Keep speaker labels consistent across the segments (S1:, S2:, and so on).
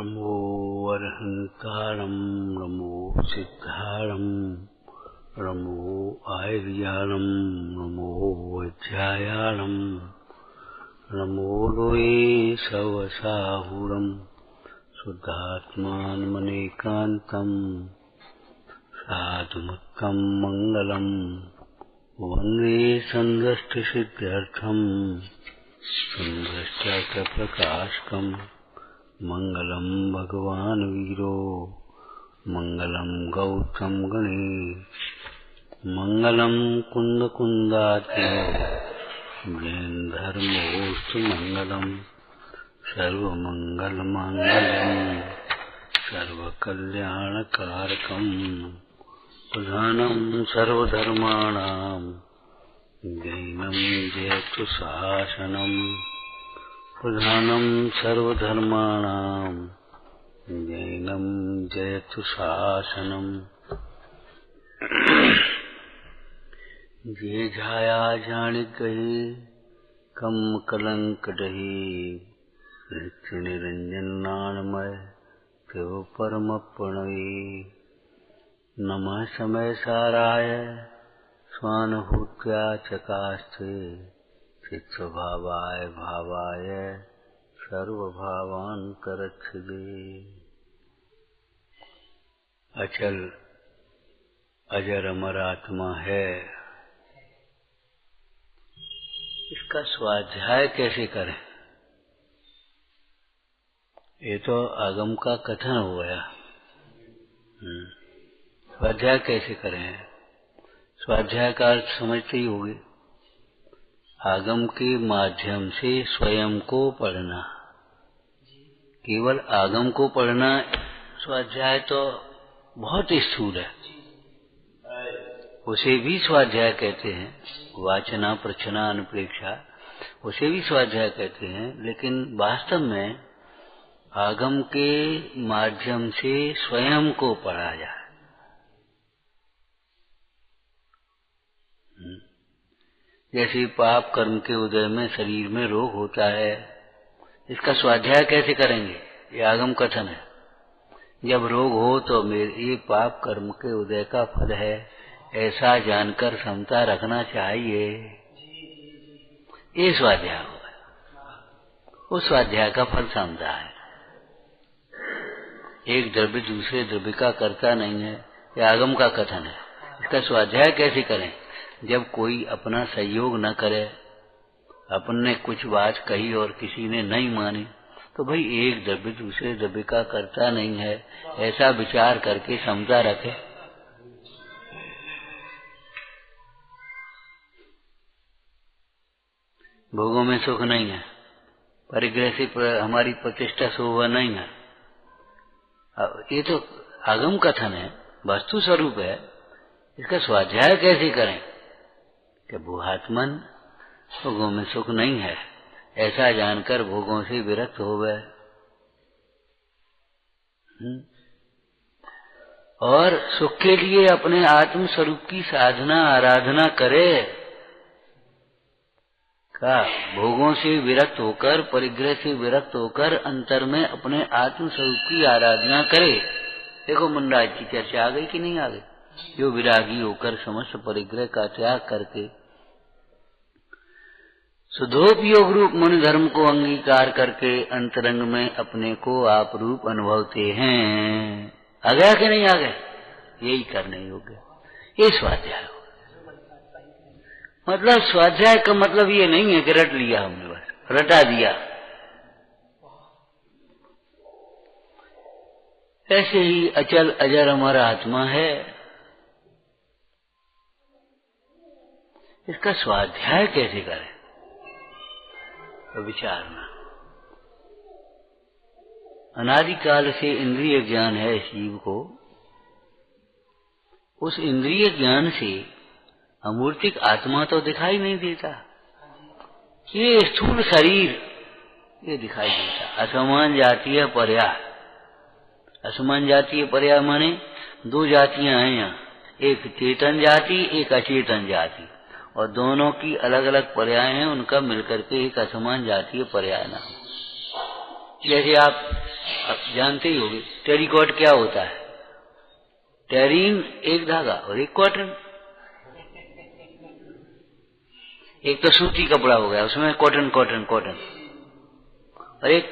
S1: नमो अरहंतारं नमो सिद्धारं नमो आयर्याणं नमो वज्रायाणं नमो लोये सवसाहुरं शुद्धात्मानमनेकान्तं साधुमुक्तं मङ्गलं वन्दे सन्द्रष्टसिद्ध्यर्थं सन्द्रष्टार्थप्रकाशकम् मंगलम भगवान वीरो मंगलम गौतम गणेश मंगलम कुंद कुंदात्मो जैन धर्मोस्तु मंगलम सर्वमंगल मांगल्यम सर्वकल्याणकारकम प्रधानम सर्वधर्माणां जैनम जयतु शासनम प्रधानं सर्वधर्माणां जैनं जयतु शासनम्। जे झाया जान कहे कम कलंक डहे नित्य निरंजन नानमय शिव परम प्रणवे नमः समय साराय स्वानुभूत्या चकास्ते चित्स्वभावाय भावाय सर्वभावान्तरच्छिदे। अचल अजर अमर आत्मा है, इसका स्वाध्याय कैसे करें? ये तो आगम का कथन हो गया। स्वाध्याय कैसे करें? स्वाध्याय का अर्थ समझते ही होगे। आगम के माध्यम से स्वयं को पढ़ना। केवल आगम को पढ़ना स्वाध्याय तो बहुत स्थूल है, उसे भी स्वाध्याय कहते हैं। वाचना प्रचना अनुप्रेक्षा उसे भी स्वाध्याय कहते हैं, लेकिन वास्तव में आगम के माध्यम से स्वयं को पढ़ा जाए। जैसे पाप कर्म के उदय में शरीर में रोग होता है, इसका स्वाध्याय कैसे करेंगे? ये आगम कथन है। जब रोग हो तो ये पाप कर्म के उदय का फल है, ऐसा जानकर समता रखना चाहिए। ये स्वाध्याय होगा। उस स्वाध्याय का फल समता है। एक द्रव्य दूसरे द्रव्य का कर्ता नहीं है, ये आगम का कथन है। इसका स्वाध्याय कैसे करें? जब कोई अपना सहयोग न करे, अपन ने कुछ बात कही और किसी ने नहीं मानी, तो भाई एक द्रव्य दूसरे द्रव्य का कर्ता नहीं है, ऐसा विचार करके समझा रखे। भोगों में सुख नहीं है, परिग्रह से हमारी प्रतिष्ठा शोभा नहीं है। ये तो आगम कथन है, वस्तु स्वरूप है। इसका स्वाध्याय कैसे करें कि भोगात्मन भोगों में सुख नहीं है, ऐसा जानकर भोगों से विरक्त हो गए और सुख के लिए अपने आत्म स्वरूप की साधना आराधना करे। का भोगों से विरक्त होकर, परिग्रह से विरक्त होकर अंतर में अपने आत्म स्वरूप की आराधना करे। देखो मुंडाज की चर्चा आ गई कि नहीं आ गई? जो विरागी होकर समस्त परिग्रह का त्याग करके शुद्धोपयोग रूप मन धर्म को अंगीकार करके अंतरंग में अपने को आप रूप अनुभवते हैं। आ गया कि नहीं आ गया? यही करने योग्य ये स्वाध्याय हो। मतलब स्वाध्याय का मतलब ये नहीं है कि रट लिया हमने, बस रटा दिया। ऐसे ही अचल अजर अमर आत्मा है, इसका स्वाध्याय कैसे करें? तो विचारना। अनादिकाल से इंद्रिय ज्ञान है शिव को। उस इंद्रिय ज्ञान से अमूर्तिक आत्मा तो दिखाई नहीं देता। ये स्थूल शरीर ये दिखाई देता। असमान जातीय पर्याय, असमान जातीय पर्याय माने दो जातियां हैं यहाँ, एक चेतन जाति एक अचेतन जाति, और दोनों की अलग अलग पर्याय हैं, उनका मिलकर के एक असमान जातीय पर्याय नाम। जैसे आप जानते ही होंगे टेरिकॉट क्या होता है। टेरीन एक धागा और एक कॉटन। एक तो सूती कपड़ा हो गया, उसमें कॉटन कॉटन कॉटन, और एक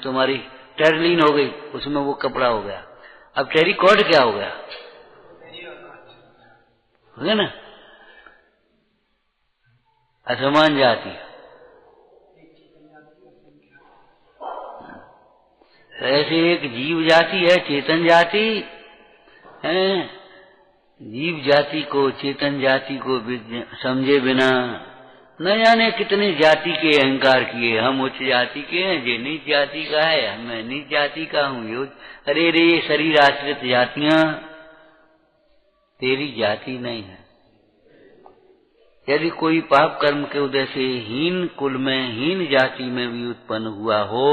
S1: तुम्हारी टेरलिन हो गई, उसमें वो कपड़ा हो गया। अब टेरिकॉट क्या हो गया, हो गया ना, असमान जाति। ऐसे एक जीव जाति है, चेतन जाति है। जीव जाति को, चेतन जाति को समझे बिना न जाने कितने जाति के अहंकार किए। हम उच्च जाति के हैं, ये नीच जाति का है, मैं नीच जाति का हूँ। यो अरे रे, ये शरीर आश्रित जातियां तेरी जाति नहीं है। यदि कोई पाप कर्म के उदय से हीन कुल में, हीन जाति में भी उत्पन्न हुआ हो,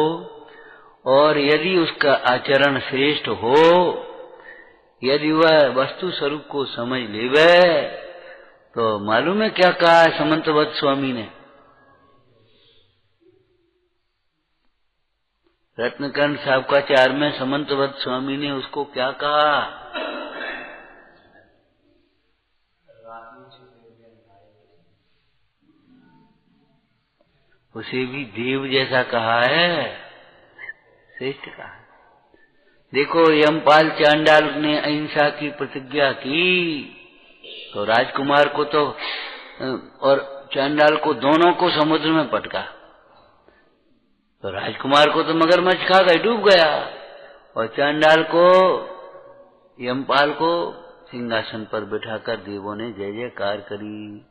S1: और यदि उसका आचरण श्रेष्ठ हो, यदि वह वस्तु स्वरूप को समझ लेवे, तो मालूम है क्या कहा है समंतवत स्वामी ने। रत्नकंठ साबकाचार में समंतवत स्वामी ने उसको क्या कहा, उसे भी देव जैसा कहा है, श्रेष्ठ कहा है। देखो यमपाल चांडाल ने अहिंसा की प्रतिज्ञा की, तो राजकुमार को तो और चांडाल को, दोनों को समुद्र में पटका। तो राजकुमार को तो मगरमच्छ खा गए, डूब गया, और चांडाल को, यमपाल को सिंहासन पर बिठाकर देवों ने जय जयकार करी।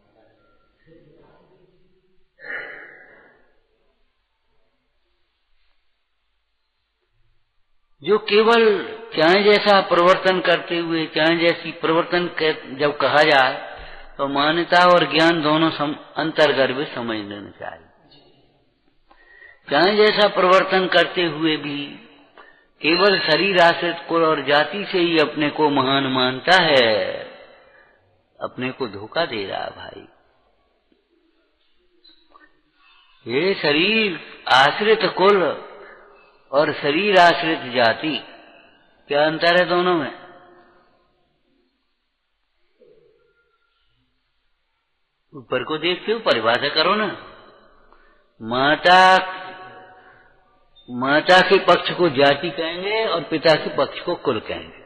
S1: जो केवल चाहे जैसा प्रवर्तन करते हुए, चाहे जैसी प्रवर्तन जब कहा जाए, तो मान्यता और ज्ञान दोनों अंतर्गर्भ समझ लेना चाहिए। चाहे जैसा प्रवर्तन करते हुए भी केवल शरीर आश्रित कुल और जाति से ही अपने को महान मानता है, अपने को धोखा दे रहा भाई। ये शरीर आश्रित कुल और शरीर आश्रित जाति, क्या अंतर है दोनों में? ऊपर को देखते हो, परिभाषा करो ना। माता के पक्ष को जाति कहेंगे और पिता के पक्ष को कुल कहेंगे।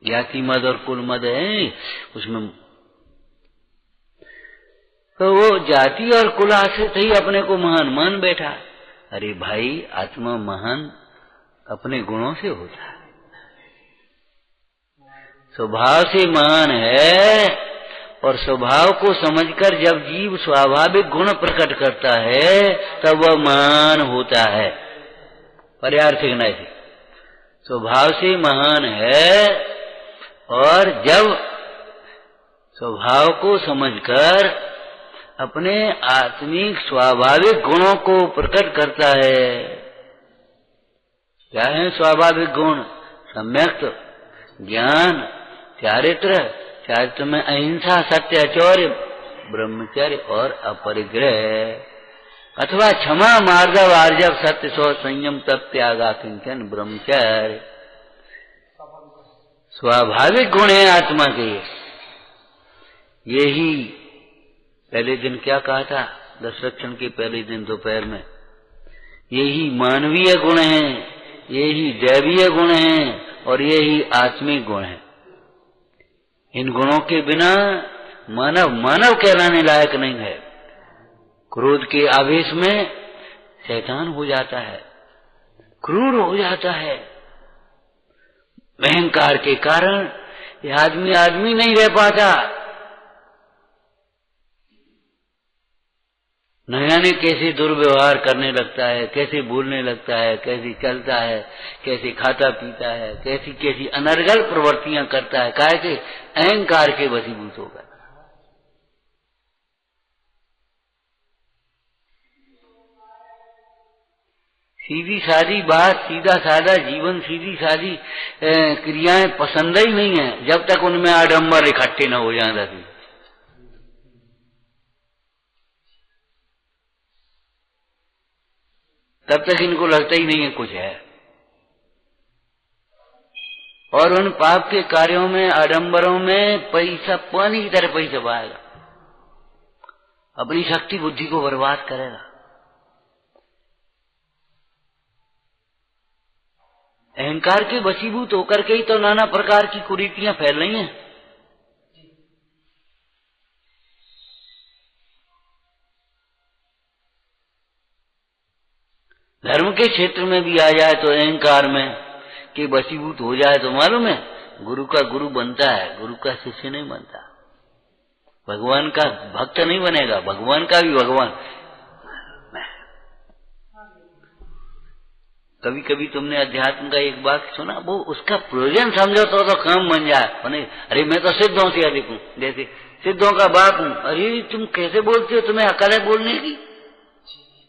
S1: जाति मद और कुल मद है उसमें, तो वो जाति और कुल आश्रित ही अपने को महान मान बैठा। अरे भाई, आत्मा महान अपने गुणों से होता है, स्वभाव से महान है, और स्वभाव को समझकर जब जीव स्वाभाविक गुण प्रकट करता है तब वह महान होता है। पर्यार्थिक नहीं, स्वभाव से महान है, और जब स्वभाव को समझकर अपने आत्मिक स्वाभाविक गुणों को प्रकट करता है। क्या है स्वाभाविक गुण? सम्यक ज्ञान, चारित्र, चारित्र में अहिंसा, सत्य, अचौर्य, ब्रह्मचर्य और अपरिग्रह, अथवा क्षमा, मार्दव, आर्जव, सत्य, सौ, संयम, तप, त्याग, किंचन, ब्रह्मचर्य। स्वाभाविक गुण है आत्मा के। यही पहले दिन क्या कहा था, दशरक्षण के पहले दिन दोपहर में, यही मानवीय गुण है, यही दैवीय गुण है, और यही आत्मिक गुण है। इन गुणों के बिना मानव कहलाने लायक नहीं है। क्रोध के आवेश में शैतान हो जाता है, क्रूर हो जाता है। अहंकार के कारण ये आदमी नहीं रह पाता। न जाने कैसे दुर्व्यवहार करने लगता है, कैसे बोलने लगता है, कैसे चलता है, कैसे खाता पीता है, कैसी कैसी अनर्गल प्रवृत्तियां करता है, काहे के अहंकार के वशीभूत होगा। सीधी सादी बात, सीधा सादा जीवन, सीधी सादी क्रियाएं पसंद ही नहीं है जब तक उनमें आडंबर इकट्ठे न हो जाए। तभी तब तक इनको लगता ही नहीं है कुछ है। और उन पाप के कार्यों में, आडंबरों में पैसा पानी की तरह पैसा बहाएगा, अपनी शक्ति बुद्धि को बर्बाद करेगा। अहंकार के वशीभूत होकर के ही तो नाना प्रकार की कुरीतियां फैल रही हैं। धर्म के क्षेत्र में भी आ जाए तो अहंकार में कि वशीभूत हो जाए तो मालूम है गुरु का गुरु बनता है, गुरु का शिष्य नहीं बनता। भगवान का भक्त नहीं बनेगा, भगवान का भी भगवान। कभी कभी तुमने अध्यात्म का एक वाक्य सुना, वो उसका प्रयोजन समझो तो काम बन जाए। बने अरे मैं तो सिद्धों से अधिक हूं, जैसे सिद्धों का बाप हूं। अरे तुम कैसे बोलते हो, तुम्हें अकल है बोलने की?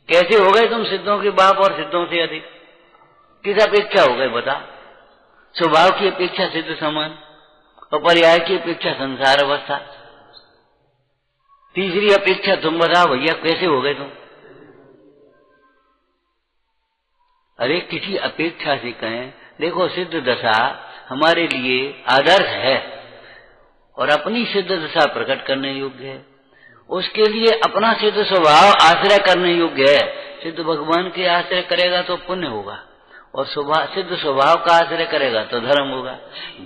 S1: कैसे हो गए तुम सिद्धों के बाप और सिद्धों से अधिक? किस अपेक्षा हो गए बता? स्वभाव की अपेक्षा सिद्ध समान और पर्याय की अपेक्षा संसार अवस्था। तीसरी अपेक्षा तुम बताओ भैया कैसे हो गए तुम? अरे किसी अपेक्षा से कहें, देखो सिद्ध दशा हमारे लिए आदर्श है और अपनी सिद्ध दशा प्रकट करने योग्य है, उसके लिए अपना सिद्ध स्वभाव आश्रय करने योग्य है। सिद्ध भगवान के आश्रय करेगा तो पुण्य होगा और सिद्ध स्वभाव का आश्रय करेगा तो धर्म होगा।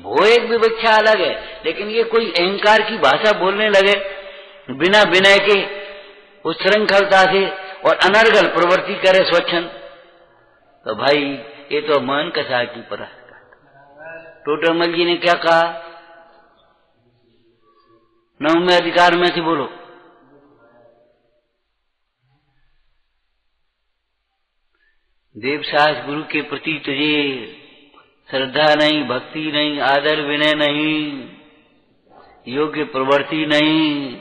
S1: वो एक विवक्षा अलग है, लेकिन ये कोई अहंकार की भाषा बोलने लगे बिना विनय के, उच्छृंखलता से और अनर्गल प्रवृत्ति करे स्वच्छंद, तो भाई ये तो मान कसा की पराकाष्ठा। टोटरमल जी ने क्या कहा? 9वें अधिकार में से बोलो। देवशास गुरु के प्रति तुझे श्रद्धा नहीं, भक्ति नहीं, आदर विनय नहीं, योग्य प्रवृत्ति नहीं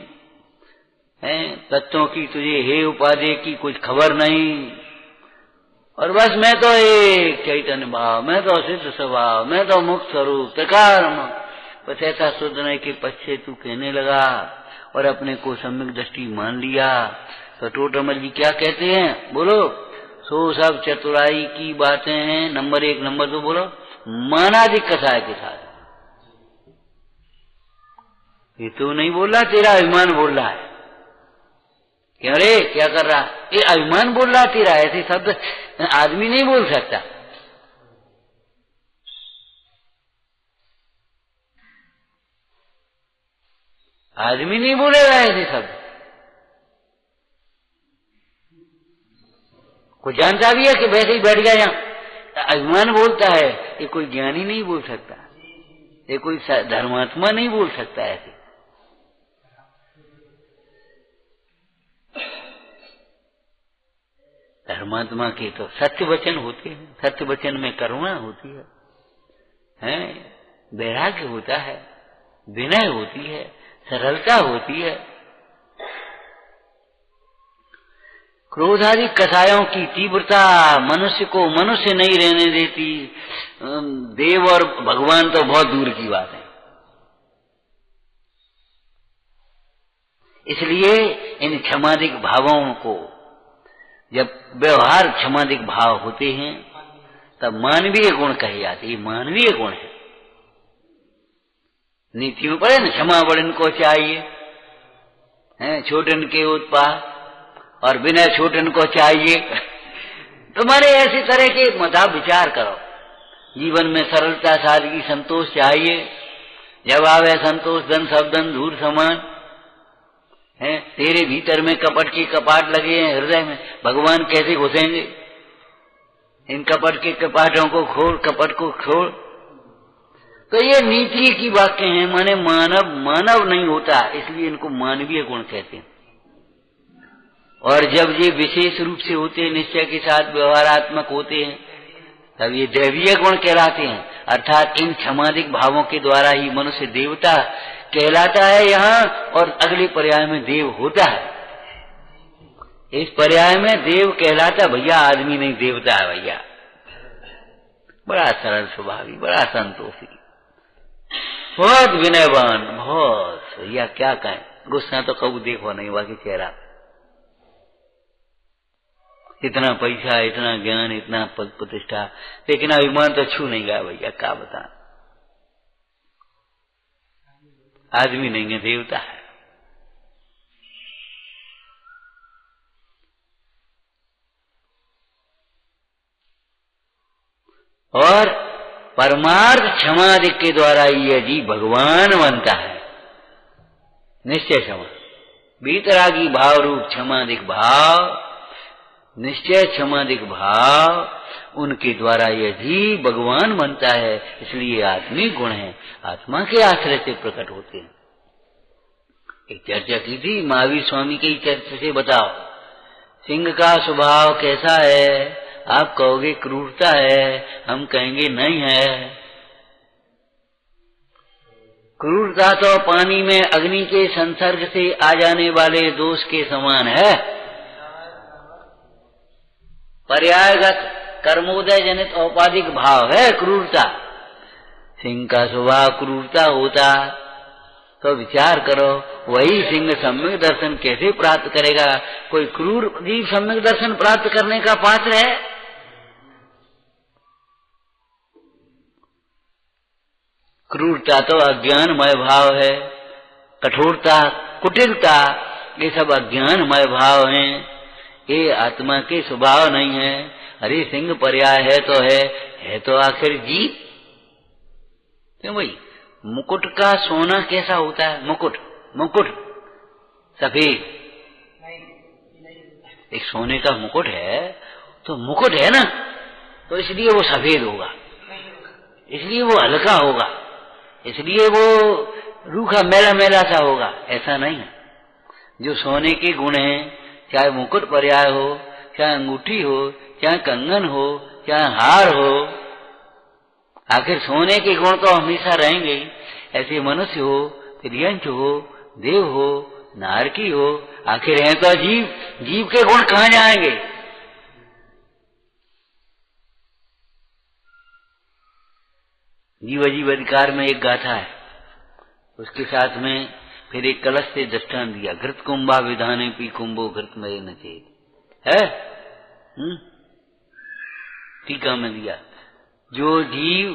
S1: है, तत्वों की तुझे हे उपाधि की कुछ खबर नहीं, और बस मैं तो एक चैतन्य भाव, मैं तो सिद्ध स्वभाव, मैं तो मुक्त स्वरूप त्रिकाल। बस ऐसा सोचने के पश्चे तू कहने लगा और अपने को सम्यक दृष्टि मान लिया। तो टोटरमल जी क्या कहते हैं बोलो? सो सब चतुराई की बातें हैं। नंबर 1, नंबर 2 बोलो, मानाधिक कसाय के साथ। ये तू नहीं बोल रहा, तेरा अभिमान बोल रहा है। क्यों रे, क्या कर रहा? ये अभिमान बोल रहा तेरा। ऐसे शब्द आदमी नहीं बोल सकता। आदमी नहीं बोलेगा ऐसे शब्द। कोई जानता भी है कि वैसे ही बैठ गया यहाँ अभिमान बोलता है, ये कोई ज्ञानी नहीं बोल सकता, ये कोई धर्मात्मा नहीं बोल सकता ऐसे। धर्मात्मा के तो सत्य वचन होते हैं, सत्य वचन में करुणा होती है, वैराग्य होता है, विनय होती है, सरलता होती है। क्रोधादि कसायों की तीव्रता मनुष्य को मनुष्य नहीं रहने देती। देव और भगवान तो बहुत दूर की बात है। इसलिए इन क्षमादिक भावों को, जब व्यवहार क्षमादिक भाव होते हैं तब मानवीय गुण कहे जाते। ये मानवीय गुण है। नीति में पड़े न, क्षमा बड़न को चाहिए, छोटन के उत्पाद और विनय छोटन को चाहिए। तुम्हारे ऐसी तरह के मता विचार करो। जीवन में सरलता, सादगी, संतोष चाहिए। जब आवे संतोष धन सब धन धूल समान है। तेरे भीतर में कपट के कपाट लगे हैं हृदय में, भगवान कैसे घुसेंगे? इन कपट के कपाटों को खोल, कपट को खोल। तो ये नीति की वाक्य हैं। माने मानव नहीं होता, इसलिए इनको मानवीय गुण कहते हैं। और जब ये विशेष रूप से होते हैं, निश्चय के साथ व्यवहारात्मक होते हैं, तब ये दैवीय गुण कहलाते हैं। अर्थात इन क्षमादिक भावों के द्वारा ही मनुष्य देवता कहलाता है यहाँ, और अगले पर्याय में देव होता है। इस पर्याय में देव कहलाता भैया आदमी नहीं, देवता है भैया। बड़ा सरल स्वभावी, बड़ा संतोषी, बहुत विनयवान, बहुत भैया क्या कहें। गुस्सा तो कबू देखो नहीं बाकी चेहरा। इतना पैसा, इतना ज्ञान, इतना पद प्रतिष्ठा, लेकिन अभिमान तो छू नहीं गया भैया। क्या बता, आदमी नहीं है, देवता है। और परमार्थ क्षमादि के द्वारा यह जीव भगवान बनता है। निश्चय क्षमा, बीतरागी भाव रूप क्षमादिक भाव, निश्चय क्षमादिक भाव, उनके द्वारा यह जीव भगवान बनता है। इसलिए आत्मिक गुण है, आत्मा के आश्रय से प्रकट होते हैं। एक चर्चा की थी महावीर स्वामी के चर्चा से, बताओ सिंह का स्वभाव कैसा है? आप कहोगे क्रूरता है, हम कहेंगे नहीं है। क्रूरता तो पानी में अग्नि के संसर्ग से आ जाने वाले दोष के समान है। पर्यायगत कर्मोदय जनित औपाधिक भाव है क्रूरता। सिंह का स्वभाव क्रूरता होता तो विचार करो, वही सिंह सम्यक दर्शन कैसे प्राप्त करेगा? कोई क्रूर जीव सम्यक दर्शन प्राप्त करने का पात्र है? क्रूरता तो अज्ञानमय भाव है, कठोरता, कुटिलता, ये सब अज्ञानमय भाव हैं। ये आत्मा के स्वभाव नहीं है। अरे सिंह पर्याय है तो आखिर जीव क्यों भाई? मुकुट का सोना कैसा होता है? मुकुट सफेद, एक सोने का मुकुट है तो मुकुट है ना, तो इसलिए वो सफेद होगा, इसलिए वो हल्का होगा, इसलिए वो रूखा मेला मेला सा होगा। ऐसा नहीं है। जो सोने के गुण हैं, चाहे मुकुट पर्याय हो, चाहे अंगूठी हो, चाहे कंगन हो, चाहे हार हो, आखिर सोने के गुण तो हमेशा रहेंगे ही। ऐसे मनुष्य हो, त्रियंच हो, देव हो, नारकी हो, आखिर हैं तो जीव। जीव के गुण कहाँ जाएंगे? जीव अजीव अधिकार में एक गाथा है, उसके साथ में फिर एक कलश से दृष्टांत दिया। घृत कुंभा विधाने पी कुंभो घृतमय न चेत है। टीका में दिया, जो जीव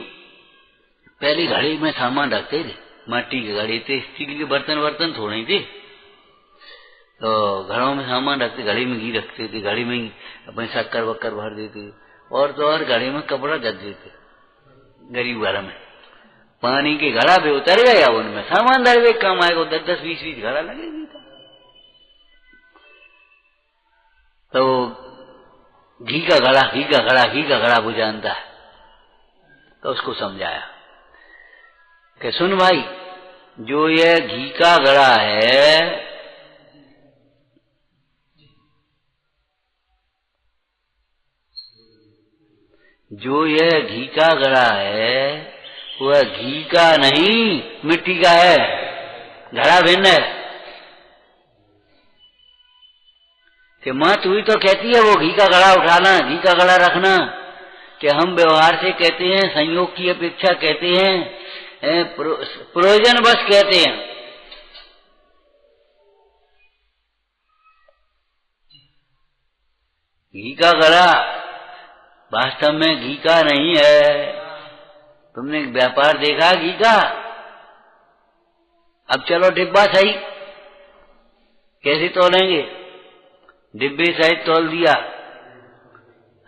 S1: पहले घड़े में सामान रखते थे, माटी के घड़े थे, स्टील के बर्तन थोड़े थे, तो घरों में सामान रखते, घड़े में घी रखते थे, घड़े में अपने शक्कर वक्कर भर देते, और तो और घड़े में कपड़ा रख देते। गरीब घर में पानी के घड़ा भी उतर गया, उनमें सामान दरवे काम आएगा, 10-10, 20-20 घड़ा लगेगी। तो घी का घड़ा वो जानता है। तो उसको समझाया कि सुन भाई, जो ये घी का घड़ा है, जो ये घी का घड़ा है वह घी का नहीं, मिट्टी का है। घड़ा भिन्न है। कि माँ तू ही तो कहती है वो घी का घड़ा उठाना, घी का घड़ा रखना, कि हम व्यवहार से कहते हैं, संयोग की अपेक्षा कहते हैं, प्रयोजन बस कहते हैं। घी का घड़ा वास्तव में घी का नहीं है। तुमने व्यापार देखा घी का? अब चलो डिब्बा सही, कैसे तोलेंगे? डिब्बे सहित तोल दिया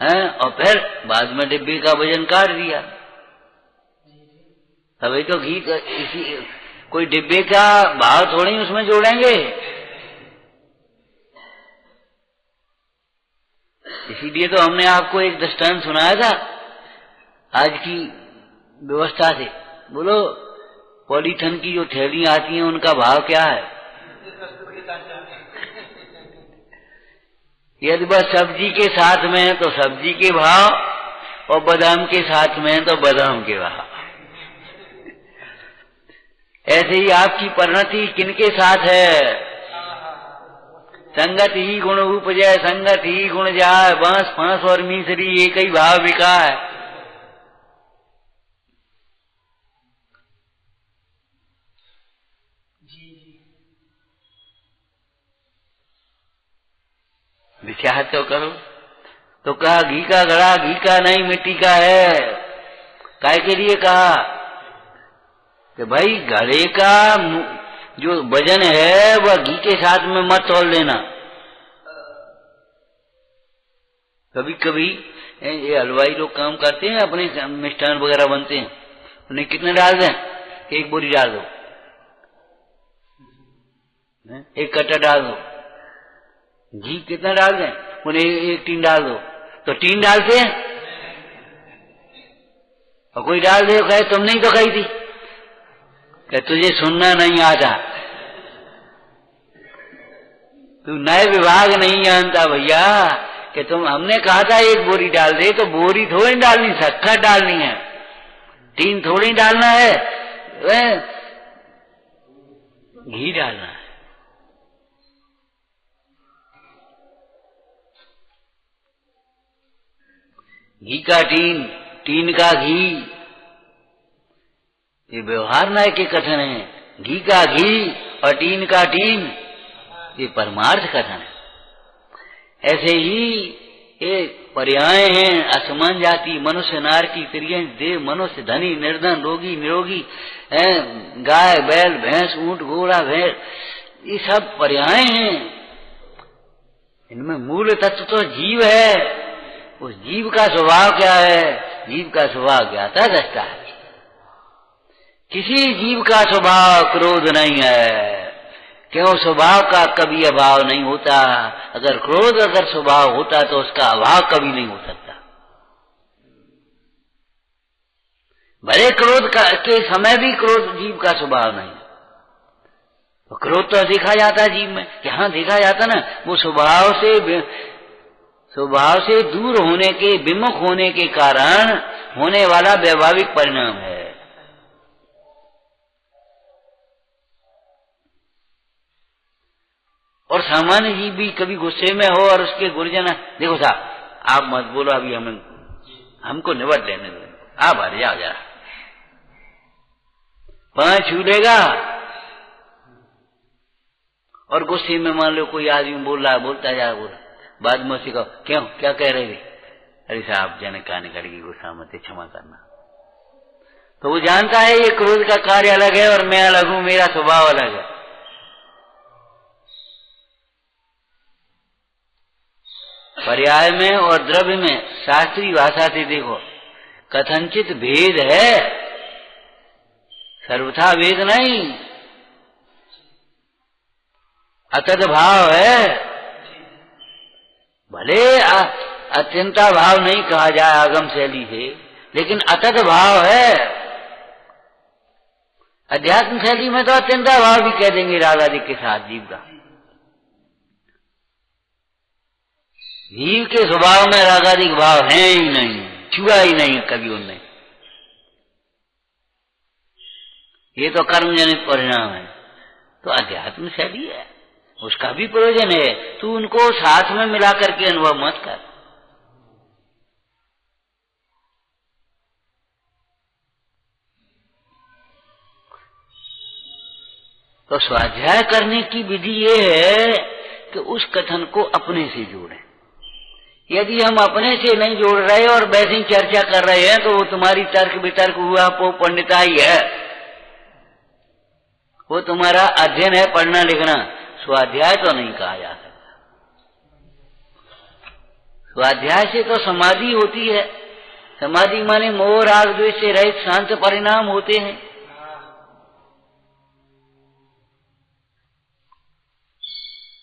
S1: है, और फिर बाद में डिब्बे का वजन काट दिया। तभी तो घी का इसी कोई डिब्बे का भाव थोड़ी उसमें जोड़ेंगे। इसीलिए तो हमने आपको एक दृष्टांत सुनाया था आज की व्यवस्था से। बोलो, पॉलीथीन की जो थैली आती हैं उनका भाव क्या है? यदि बस सब्जी के साथ में है तो सब्जी के भाव, और बादाम के साथ में है तो बादाम के भाव। ऐसे ही आपकी परिणति किनके साथ है? संगत ही गुण उपजय, संगत ही गुण जाय, बांस फांस और मिसरी एक ही भाव बिका है। विचार तो करो। तो कहा घी का घड़ा घी का नहीं मिट्टी का है। काय के लिए कहा कि भाई घड़े का जो वजन है वह घी के साथ में मत तोल लेना। कभी कभी ये हलवाई लोग काम करते हैं, अपने मिष्ठान वगैरह बनते हैं, उन्हें कितने डाल दें कि एक बोरी डाल दो, एक कट्टा डाल दो। घी कितना डाल दें, उन्हें एक टीन डाल दो, तो टीन डालते हैं। और कोई डाल दे कहे तुमने ही तो कही थी कि तुझे सुनना नहीं आता, तू नए विभाग नहीं जानता भैया, कि तुम हमने कहा था एक बोरी डाल दे, तो बोरी थोड़ी डालनी, शक्कर डालनी है, टीन थोड़ी डालना है, घी डालना है। घी का टीन, टीन का घी, ये व्यवहार न्याय के कथन है। घी का घी और टीन का टीन, ये परमार्थ कथन है। ऐसे ही ये पर्याय हैं, असमान जाति, मनुष्य, नार की क्रिया, देव, मनुष्य, धनी, निर्धन, रोगी, निरोगी, गाय, बैल, भैंस, ऊंट, घोड़ा, भैंस, ये सब पर्याय हैं। इनमें मूल तत्व तो जीव है। उस जीव का स्वभाव क्या है? जीव का स्वभाव ज्ञाता दृष्टा है। किसी जीव का स्वभाव क्रोध नहीं है, क्यों? स्वभाव का कभी अभाव नहीं होता। अगर क्रोध अगर स्वभाव होता तो उसका अभाव कभी नहीं हो सकता। भले क्रोध के समय भी क्रोध जीव का स्वभाव नहीं, तो क्रोध तो देखा जाता है जीव में, यहां देखा जाता ना, वो स्वभाव से दूर होने के, विमुख होने के कारण होने वाला वैभाविक परिणाम है। और सामान्य जीव भी कभी गुस्से में हो और उसके गुरुजन, देखो साहब आप मत बोलो, अभी हमको निबट लेने दो, आप आ जाओ जरा, पांव छू लेगा। और गुस्से में मान लो कोई आदमी बोल रहा है, बोलता जा बोला, बाद में उसे कहो क्यों, क्या कह रहे थे? अरे साहब जन काने करेगी, गुस्सा मत, क्षमा करना। तो वो जानता है ये क्रोध का कार्य अलग है और मैं अलग हूं, मेरा स्वभाव अलग है। पर्याय में और द्रव्य में शास्त्रीय भाषा से देखो, कथनचित भेद है, सर्वथा भेद नहीं, अतद भाव है। भले अत्यंता भाव नहीं कहा जाए आगम शैली से, लेकिन अतद भाव है। अध्यात्म शैली में तो अत्यंता भाव भी कह देंगे रागादिक के साथ जीव का। जीव के स्वभाव में रागादिक भाव है ही नहीं, छुआ ही नहीं कभी उनने। ये तो कर्म जनित परिणाम है। तो अध्यात्म शैली है, उसका भी प्रयोजन है। तू उनको साथ में मिला करके अनुभव मत कर। तो स्वाध्याय करने की विधि ये है कि उस कथन को अपने से जोड़ें। यदि हम अपने से नहीं जोड़ रहे और वैसे ही चर्चा कर रहे हैं, तो वो तुम्हारी तर्क वितर्क हुआ, वो पंडिताई है, वो तुम्हारा अध्ययन है, पढ़ना लिखना। स्वाध्याय तो नहीं कहा जा सकता। स्वाध्याय से तो समाधि होती है। समाधि माने मोह राग द्वेष से रहित शांत परिणाम होते हैं।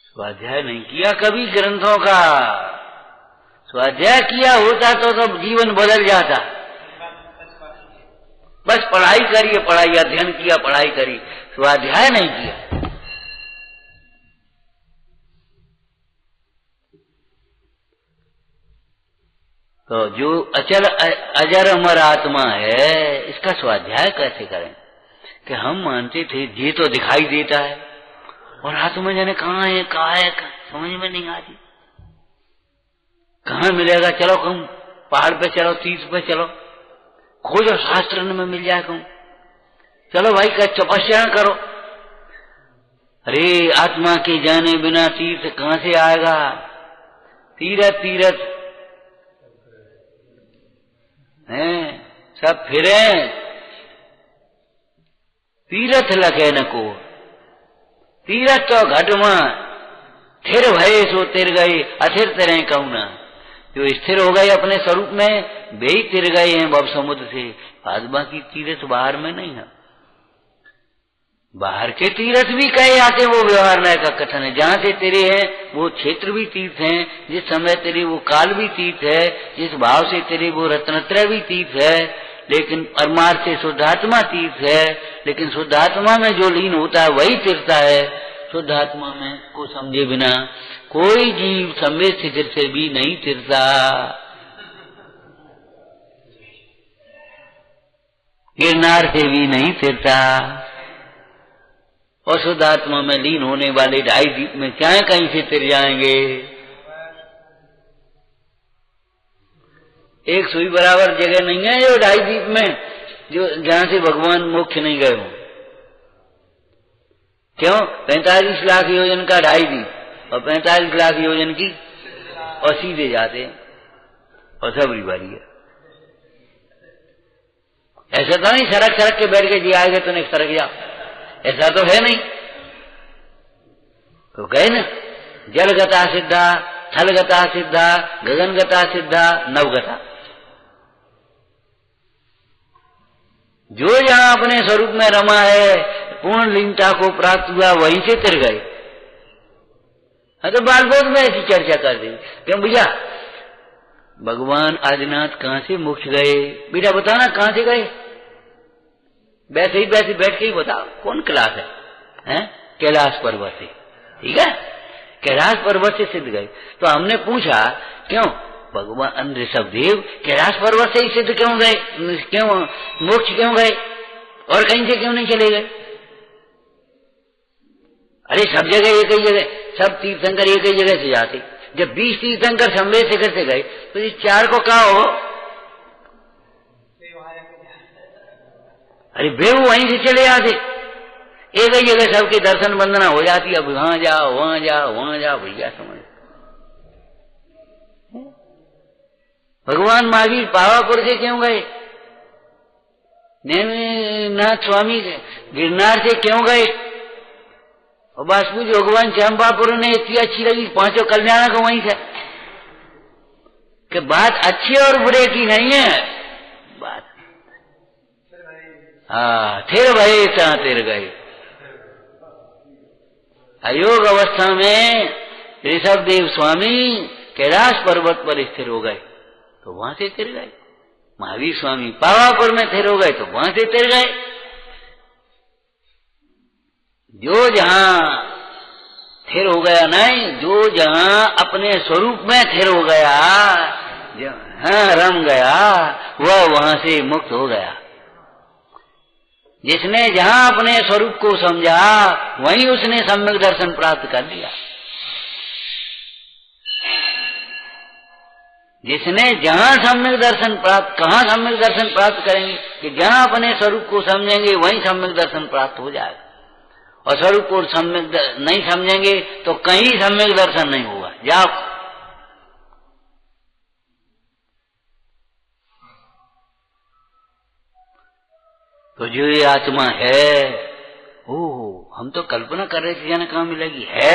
S1: स्वाध्याय नहीं किया कभी ग्रंथों का। स्वाध्याय किया होता तो जीवन बदल जाता। बस पढ़ाई करिए, पढ़ाई, अध्ययन किया, पढ़ाई करी, स्वाध्याय नहीं किया। तो जो अचल अजर अमर आत्मा है, इसका स्वाध्याय कैसे करें? कि हम मानते थे ये तो दिखाई देता है, और आत्मा जाने कहाँ है, समझ में नहीं आती। कहाँ मिलेगा? चलो कहूं पहाड़ पे चलो, तीर्थ पे चलो, खोजो, शास्त्र में मिल जाए। कहूं चलो भाई तपस्या करो। अरे आत्मा के जाने बिना तीर्थ कहां से आएगा? तीरथ तीरथ सब फिरे तीरथ लखे न को, तीरथ तो घट में थिर भये सो तिर गए, अथिर तिरे कहूं ना। जो स्थिर हो गए अपने स्वरूप में वे ही तिर गए हैं भव समुद्र से। आज बाकी तीर्थ बाहर में नहीं है। बाहर के तीर्थ भी कहे आते वो व्यवहार न्याय का कथन है। जहां से तेरे हैं वो क्षेत्र भी तीर्थ हैं, जिस समय तेरे वो काल भी तीर्थ है, जिस भाव से तेरे वो रत्नत्रय भी तीर्थ है। लेकिन परमार्थ से शुद्धात्मा तीर्थ है। लेकिन शुद्धात्मा में जो लीन होता है वही तीर्थ है। शुद्धात्मा में को समझे बिना कोई जीव समय स्थिति से भी नहीं तिरता। गिरनार से भी नहीं तिरता। और शुद्धात्मा में लीन होने वाले ढाई द्वीप में क्या कहीं से तिर जाएंगे। एक सुई बराबर जगह नहीं है जो ढाई द्वीप में, जो जहां से भगवान मोक्ष नहीं गए हो। क्यों? 45 लाख योजन का ढाई द्वीप और 45 लाख योजन की, और सीधे जाते हैं और सबरी बारी है। ऐसा तो नहीं सड़क सड़क के बैठ के जी आएगा तो नहीं सड़क जा, ऐसा तो है नहीं। तो गए ना, जलगता सिद्धा, थलगता सिद्धा, गगनगता सिद्धा, नवगता। जो जहां अपने स्वरूप में रमा है, पूर्ण लीनता को प्राप्त हुआ, वहीं से तिर गए। हाँ तो बाल बोध में ऐसी चर्चा कर दी। क्यों भैया? भगवान आदिनाथ कहां से मोक्ष गए? बेटा बताना कहां से गए? वैसे ही वैसे बैठ के ही बताओ कौन क्लास है, हैं? कैलाश पर्वत से। ठीक है, कैलाश पर्वत से सिद्ध गए। तो हमने पूछा क्यों भगवान ऋषभदेव कैलाश पर्वत से ही सिद्ध क्यों गए, क्यों मोक्ष क्यों गए और कहीं से क्यों नहीं चले गए? अरे सब जगह एक ही जगह, सब तीर्थंकर एक ही जगह से जाते। जब 20 तीर्थंकर संवेद शिखर से गए तो ये 4 को कहा हो? अरे बेहू वहीं से चले आते। एक ही जगह सबके दर्शन वंदना हो जाती। अब वहां जाओ वहां जाओ वहां जाओ, भैया समझ। भगवान महावीर पावापुर से क्यों गए? नेमिनाथ स्वामी गिरनार से क्यों गए? और बस पूछो भगवान चंपापुर ने इतनी अच्छी लगी 5 कल्याण को वहीं से। कि बात अच्छी और बुरे की नहीं है बात। हाँ, थिर भये ता तिर गए। अयोग अवस्था में ऋषभदेव स्वामी कैलाश पर्वत पर स्थिर हो गए तो वहां से तिर गए। महावीर स्वामी पावापुर में थिर हो गए तो वहां से तिर गए। जो जहां थिर हो गया नहीं, जो जहां अपने स्वरूप में थिर हो गया, हाँ रम गया, वह वहां से मुक्त हो गया। जिसने जहां अपने स्वरूप को समझा वहीं उसने सम्यक दर्शन प्राप्त कर लिया। जिसने जहां सम्यक दर्शन प्राप्त, कहां सम्यक दर्शन प्राप्त करेंगे कि जहां अपने स्वरूप को समझेंगे वहीं सम्यक दर्शन प्राप्त हो जाएगा। और स्वरूप को सम्यक नहीं समझेंगे तो कहीं सम्यक दर्शन नहीं होगा। जाओ तो जो ये आत्मा है, ओ हम तो कल्पना कर रहे थे जाने कहां मिलेगी। है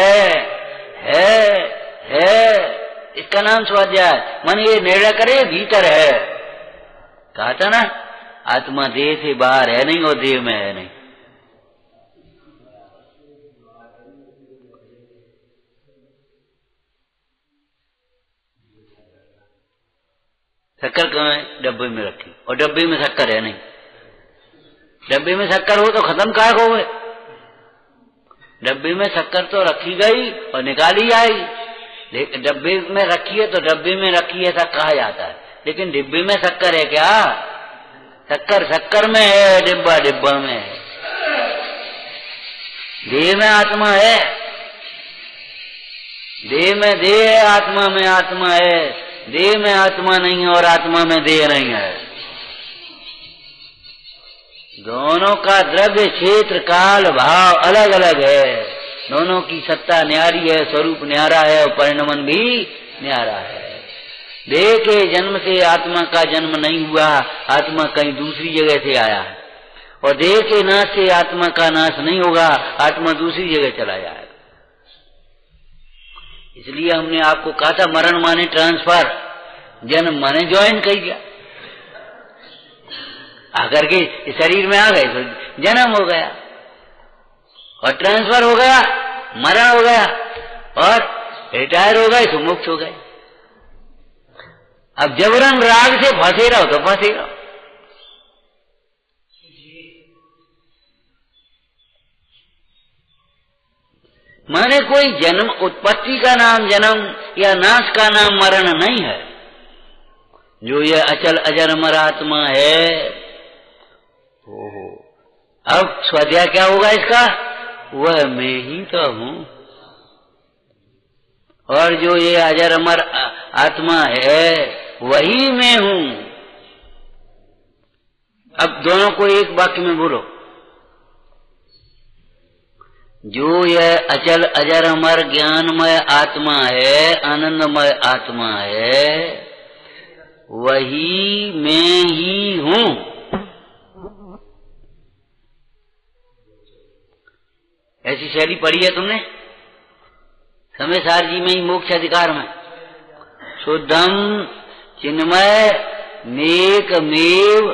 S1: इसका नाम स्वाध्याय। मन ये निर्णय करे भीतर है। कहा था ना आत्मा देह से बाहर है नहीं और देह में है नहीं। शक्कर कहाँ है? डब्बे में रखी, और डब्बे में शक्कर है नहीं। डब्बे में शक्कर हो तो खत्म कहाँ हो गए? डब्बे में शक्कर तो रखी गई और निकाली आई। लेकिन डब्बे में रखी है तो डब्बे में रखी ऐसा कहा जाता है। लेकिन डिब्बे में शक्कर है क्या? शक्कर शक्कर में है, डिब्बा डिब्बा में है। देह में आत्मा है, देह में देह है, आत्मा में आत्मा है। देह में आत्मा नहीं है और आत्मा में देह नहीं है। दोनों का द्रव्य क्षेत्र काल भाव अलग अलग है। दोनों की सत्ता न्यारी है, स्वरूप न्यारा है और परिणमन भी न्यारा है। देह के जन्म से आत्मा का जन्म नहीं हुआ, आत्मा कहीं दूसरी जगह से आया है। और देह के नाश से आत्मा का नाश नहीं होगा, आत्मा दूसरी जगह चला जाएगा। इसलिए हमने आपको कहा था मरण माने ट्रांसफर, जन्म माने ज्वाइन कर दिया। आकर के इस शरीर में आ गए तो जन्म हो गया और ट्रांसफर हो गया, मरण हो गया और रिटायर हो गए तो मुक्त हो गए। अब जबरन राग से फंसे रहो तो फंसे रहो। माने कोई जन्म, उत्पत्ति का नाम जन्म या नाश का नाम मरण नहीं है। जो ये अचल अजर अमर आत्मा है, ओहो, अब स्वाध्याय क्या होगा इसका? वह मैं ही तो हूं। और जो ये अजर अमर आत्मा है वही मैं हूं। अब दोनों को एक वाक्य में बोलो। जो यह अचल अजर अमर ज्ञानमय आत्मा है, आनंदमय आत्मा है, वही मैं ही हूं। ऐसी शैली पढ़ी है तुमने समय सार जी में ही मोक्ष अधिकार में। शुद्धम चिन्मय नेकमेव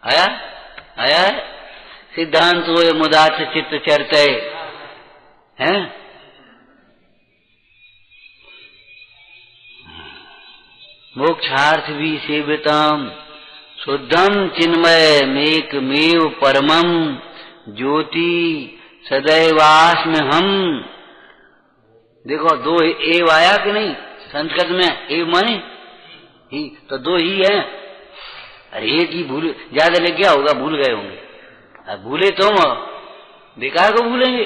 S1: आया आया है। सिद्धांत हो मुदात चित्त चरते हैं। मोक्षार्थ भी सेवितम शुद्धम चिन्मय मेकमेव परमम ज्योति सदैवास में हम। देखो दो एव आया कि नहीं संस्कृत में? एव माने ही, तो दो ही है। अरे एक ही भूल ज्यादा लग गया होगा, भूल गए होंगे। अब भूले तुम, बेकार को भूलेंगे।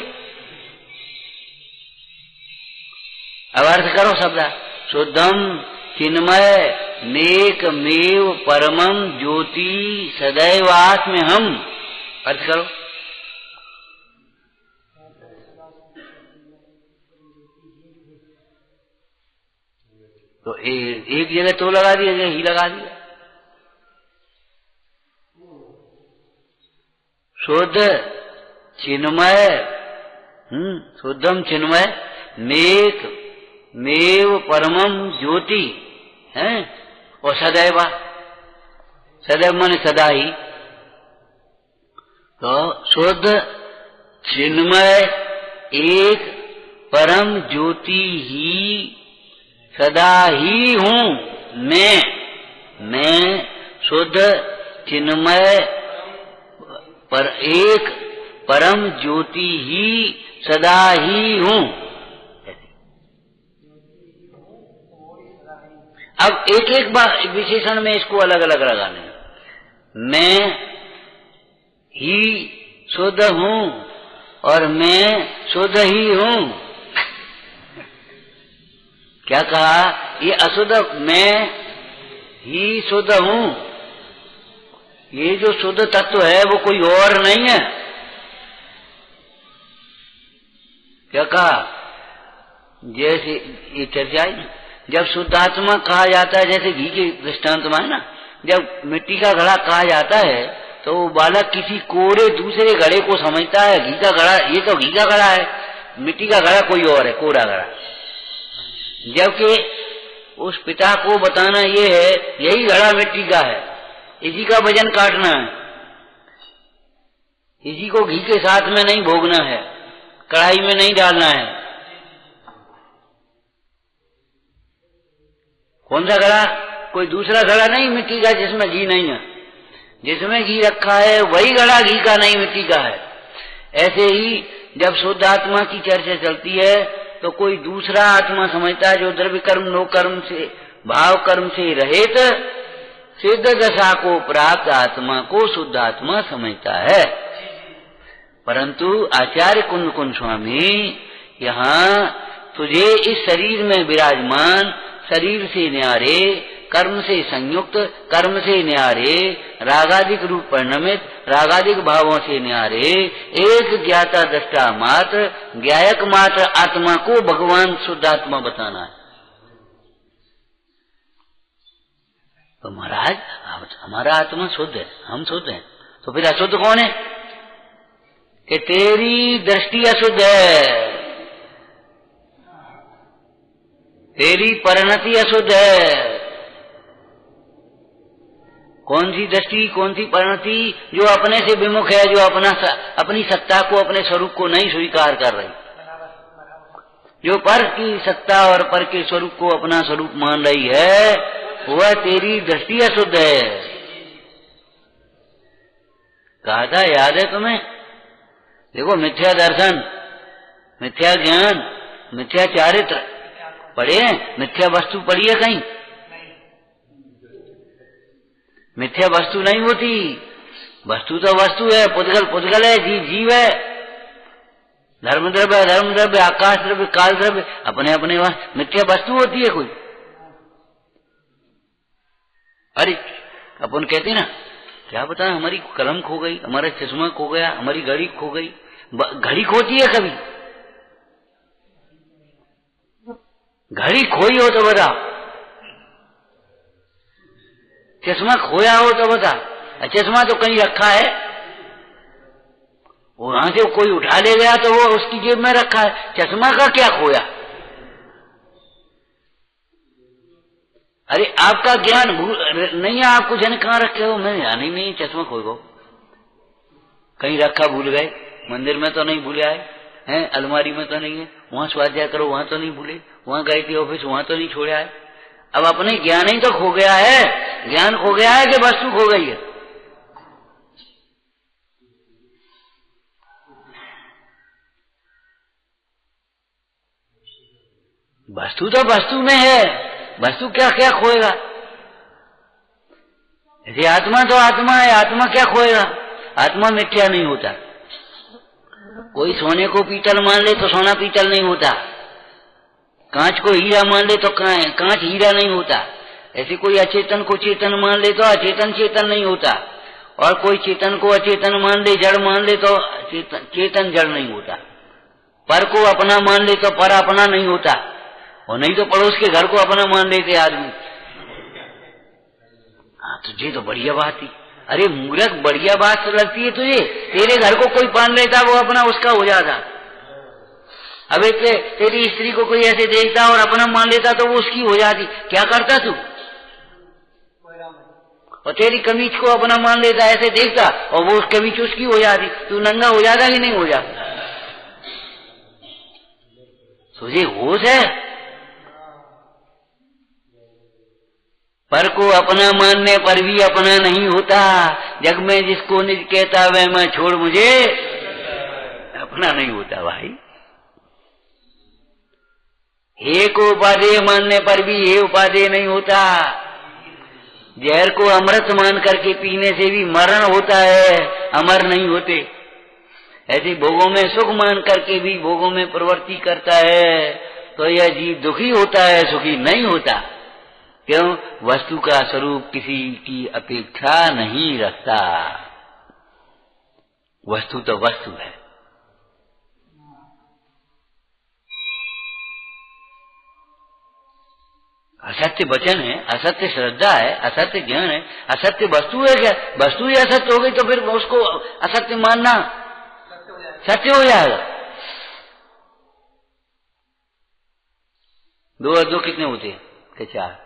S1: अब अर्थ करो शब्द। शुद्धम चिन्मय नेकमेव परमम ज्योति सदैवास में हम। अर्थ करो। तो एक जगह तो लगा दिया, जगह ही लगा दिया। शुद्ध चिन्मय, शुद्धम चिन्मय नेक मेव परमम ज्योति है। और सदैव, सदैव माने सदा ही। तो शुद्ध चिन्मय एक परम ज्योति ही सदा ही हूं मैं शुद्ध चिन्मय पर एक परम ज्योति ही सदा ही हूं। अब एक एक बार विशेषण में इसको अलग अलग लगाने। मैं ही शुद्ध हूं और मैं शुद्ध ही हूं। क्या कहा? ये अशुद्ध, मैं ही शुद्ध हूं। ये जो शुद्ध तत्व है वो कोई और नहीं है। क्या कहा? जैसे ये चर्चा है, जब शुद्धात्मा कहा जाता है, जैसे घी के दृष्टांत में है ना, जब मिट्टी का घड़ा कहा जाता है तो वो बालक किसी कोरे दूसरे घड़े को समझता है घी का घड़ा, ये तो घी का घड़ा है, मिट्टी का घड़ा कोई और है, कोरा घड़ा। जबकि उस पिता को बताना ये है यही घड़ा मिट्टी का है, इसी का वजन काटना है, इसी को घी के साथ में नहीं भोगना है, कढ़ाई में नहीं डालना है। कौन सा घड़ा? कोई दूसरा घड़ा नहीं मिट्टी का जिसमें घी नहीं है। जिसमें घी रखा है वही घड़ा घी का नहीं मिट्टी का है। ऐसे ही जब शुद्ध आत्मा की चर्चा चलती है तो कोई दूसरा आत्मा समझता है जो द्रव्य कर्म नो कर्म से भाव कर्म से रहित सिद्ध दशा को प्राप्त आत्मा को शुद्ध आत्मा समझता है। परंतु आचार्य कुंद स्वामी यहाँ तुझे इस शरीर में विराजमान, शरीर से न्यारे, कर्म से संयुक्त, कर्म से न्यारे, रागादिक रूप परिणमित, रागादिक भावों से न्यारे, एक ज्ञाता दृष्टा मात्र, ज्ञायक मात्र आत्मा को भगवान शुद्धात्मा बताना है। तो महाराज हमारा आत्मा शुद्ध है, हम शुद्ध हैं, तो फिर अशुद्ध कौन है? कि तेरी दृष्टि अशुद्ध है, तेरी परिणति अशुद्ध है। कौन सी दृष्टि, कौन सी परिणति? जो अपने से विमुख है, जो अपनी सत्ता को, अपने स्वरूप को नहीं स्वीकार कर रही, जो पर की सत्ता और पर के स्वरूप को अपना स्वरूप मान रही है, वह तेरी दृष्टि अशुद्ध है। कहा था, याद है तुम्हें? देखो, मिथ्या दर्शन, मिथ्या ज्ञान, मिथ्या चारित्र पढ़े हैं? मिथ्या वस्तु पढ़ी है कहीं? मिथ्या वस्तु नहीं होती, वस्तु तो वस्तु है, पुद्गल पुद्गल है, जीव जीव है, धर्म द्रव्य धर्म द्रव्य, आकाश द्रव्य काल द्रव्य अपने अपने वहां मिथ्या वस्तु होती है कोई? अरे अपन कहते ना, क्या बताएं, हमारी कलम खो गई, हमारा चश्मा खो गया, हमारी घड़ी खो गई। घड़ी खोती है कभी? घड़ी खोई हो तो बता, चश्मा खोया हो तो बता। चश्मा तो कहीं रखा है, वहां से कोई उठा ले गया तो वो उसकी जेब में रखा है, चश्मा का क्या खोया? अरे आपका ज्ञान नहीं है, आपको जन कहाँ रखे हो? मैं ध्यान ही नहीं, चश्मा खो गो, कहीं रखा भूल गए, मंदिर में तो नहीं भूले आए हैं, अलमारी में तो नहीं है, वहां स्वाध्याय करो वहां तो नहीं भूले, वहां गए थे ऑफिस वहां तो नहीं छोड़े आए। अब अपने ज्ञान ही तो खो गया है। ज्ञान खो गया है कि वस्तु खो गई है? वस्तु तो वस्तु में है, वस्तु क्या क्या खोएगा? यदि आत्मा तो आत्मा है, आत्मा क्या खोएगा? आत्मा मिथ्या नहीं होता। कोई सोने को पीतल मान ले तो सोना पीतल नहीं होता, कांच को हीरा मान ले तो कांच हीरा नहीं होता। ऐसे कोई अचेतन को चेतन मान ले तो अचेतन चेतन नहीं होता, और कोई चेतन को अचेतन मान ले, जड़ मान ले तो चेतन जड़ नहीं होता। पर को अपना मान ले तो पर अपना नहीं होता, और नहीं तो पड़ोस के घर को अपना मान लेते आदमी। हाँ, तुझे तो बढ़िया बात थी। अरे मूर्ख, बढ़िया बात लगती है तुझे? तेरे घर को कोई मान लेता, वो अपना उसका हो जाता। अब तेरी स्त्री को कोई ऐसे देखता और अपना मान लेता तो वो उसकी हो जाती। क्या करता तू? और तेरी कमीज को अपना मान लेता, ऐसे देखता और वो कमीज उसकी हो जाती, तू नंगा हो जाता कि नहीं हो जाता? तुझे होश है? पर को अपना मानने पर भी अपना नहीं होता। जग में जिसको निज कहता वह मैं छोड़ मुझे अपना नहीं होता भाई। हे को उपादेय मानने पर भी हे उपादेय नहीं होता। जहर को अमृत मान करके पीने से भी मरण होता है, अमर नहीं होते। ऐसे भोगों में सुख मान करके भी भोगों में प्रवृत्ति करता है तो यह जीव दुखी होता है, सुखी नहीं होता। क्यों? वस्तु का स्वरूप किसी की अपेक्षा नहीं रखता। वस्तु तो वस्तु है। असत्य वचन है, असत्य श्रद्धा है, असत्य ज्ञान है, असत्य वस्तु है। क्या वस्तु ही असत्य हो गई तो फिर उसको असत्य मानना सत्य हो जाएगा। दो और दो कितने होते हैं? कि चार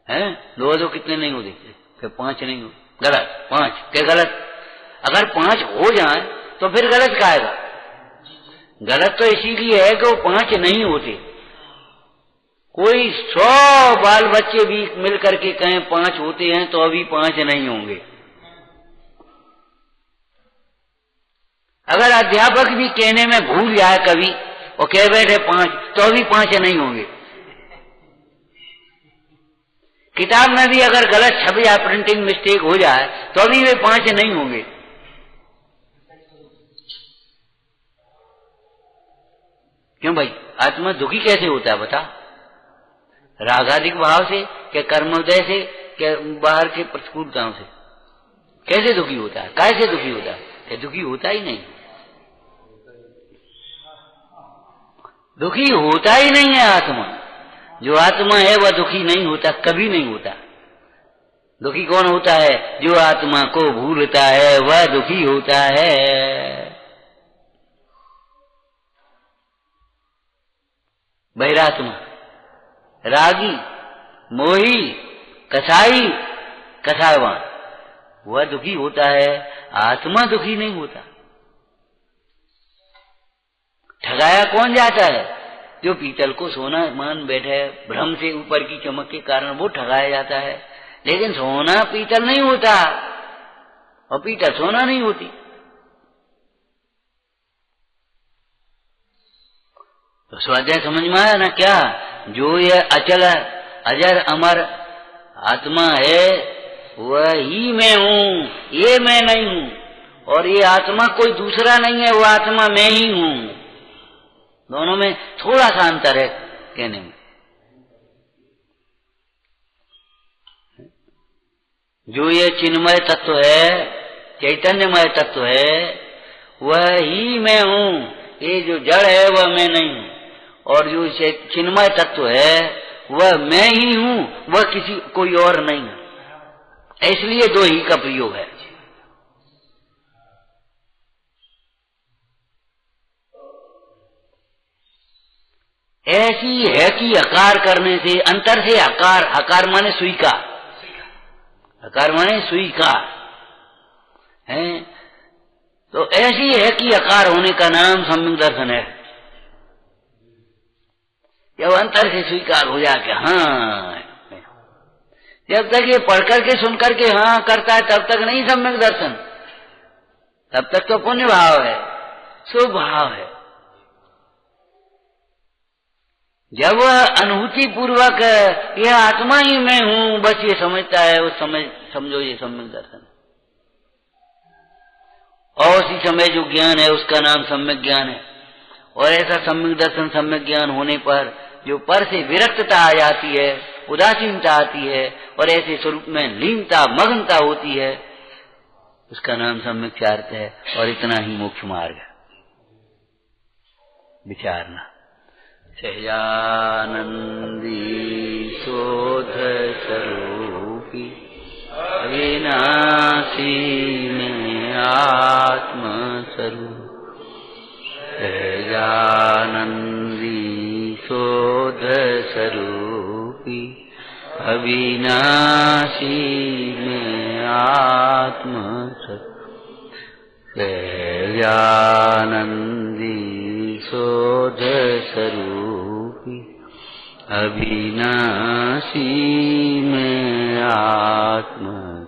S1: हैं। दो और दो कितने नहीं होते? कि पांच नहीं हो। गलत। पांच क्या गलत? अगर पांच हो जाए तो फिर गलत का आएगा? गलत तो इसीलिए है कि वो पांच नहीं होते। कोई 100 बाल बच्चे भी मिलकर के कहें पांच होते हैं तो अभी पांच नहीं होंगे। अगर अध्यापक भी कहने में भूल जाए कभी और कह बैठे पांच तो अभी पांच नहीं होंगे। किताब में भी अगर गलत छप या प्रिंटिंग मिस्टेक हो जाए तो अभी वे पांच नहीं होंगे। क्यों भाई? आत्मा दुखी कैसे होता है बता? रागाधिक भाव से, क्या कर्मोदय से, क्या बाहर के प्रतिकूलताओं से? कैसे दुखी होता है? कैसे दुखी होता है? क्या दुखी होता ही नहीं? दुखी होता ही नहीं है आत्मा। जो आत्मा है वह दुखी नहीं होता, कभी नहीं होता। दुखी कौन होता है? जो आत्मा को भूलता है वह दुखी होता है। बहिरात्मा, रागी, मोही, कसाई, कसायवान, वह दुखी होता है, आत्मा दुखी नहीं होता। ठगाया कौन जाता है? जो पीतल को सोना मान बैठे, भ्रम से ऊपर की चमक के कारण वो ठगाया जाता है। लेकिन सोना पीतल नहीं होता और पीतल सोना नहीं होती। तो स्वाध्याय समझ में आया ना? क्या जो ये अचल अजर अमर आत्मा है वह ही मैं हूँ, ये मैं नहीं हूँ। और ये आत्मा कोई दूसरा नहीं है, वो आत्मा मैं ही हूँ। दोनों में थोड़ा सा अंतर है कहने में। जो ये चिन्मय तत्व है, चैतन्यमय तत्व है, वह ही मैं हूँ। ये जो जड़ है वह मैं नहीं हूँ। और जो चिन्मय तत्व है वह मैं ही हूँ, वह किसी कोई और नहीं है। इसलिए दो ही का प्रयोग है। ऐसी है कि आकार करने से, अंतर से आकार, आकार माने स्वीकार, आकार माने स्वीकार है। तो ऐसी है कि आकार होने का नाम सम्यक दर्शन है। जब अंतर से स्वीकार हो जाके हाँ, जब तक ये पढ़ करके सुन करके हाँ करता है तब तक नहीं सम्यक दर्शन, तब तक तो पुण्य भाव है, शुभ भाव है। जब वह अनुभूति पूर्वक यह आत्मा ही मैं हूं बस ये समझता है, उस समय समझो ये सम्यक दर्शन। और उसी समय जो ज्ञान है उसका नाम सम्यक ज्ञान है। और ऐसा सम्यक दर्शन, सम्यक ज्ञान होने पर जो पर से विरक्तता आ जाती है, उदासीनता आती है और ऐसे स्वरूप में लीनता, मग्नता होती है, उसका नाम सम्यक चार्थ है। और इतना ही मोक्ष मार्ग है। विचारना। सहजानंदी शोध स्वरूपी अविनाशी में आत्मस्वरूप। सहजानंदी शोध स्वरूपी अविनाशी में आत्मस्वरूप। सहजानंदी शोध स्वरूपी अविनाशी में आत्मस्वरूप।